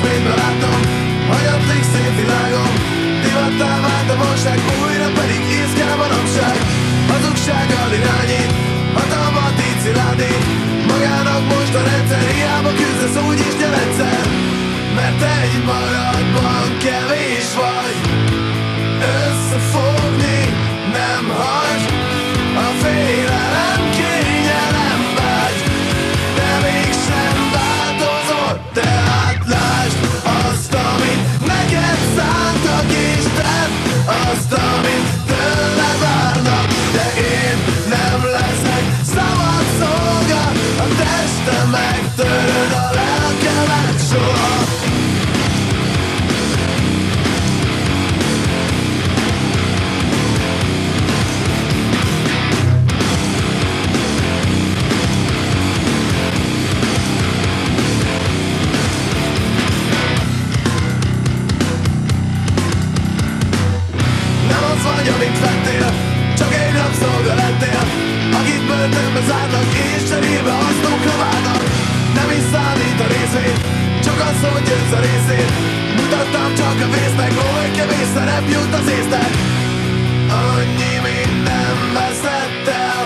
ismét látom, hanyatlik szép világom. Divattá vált a valóság, újra pedig íz kell manapság. Hazugsággal irányít, hatalmat így szilárdít. Magának most a rendszer, hiába küzdesz úgyis gyerendszer. Mert egy magadban kevés vagy, összefogni nem hagy. A félelem kényelem vágy, de mégsem változol. Tehát lásd azt, amit neked szántak Isten, azt, amit tőled várnak. De én nem leszek szabad szolga, a testem megtöröd a lelkemet soha. Vagy, amit vettél, csak egy rabszolga lettél, akit börtönbe zárnak és cserébe hasznokra várnak. Nem is számít a részvét, csak az, hogy győzz a részét. Mutattam csak a vésznek, hogy kevés szerep jut az észnek. Annyi minden veszett el,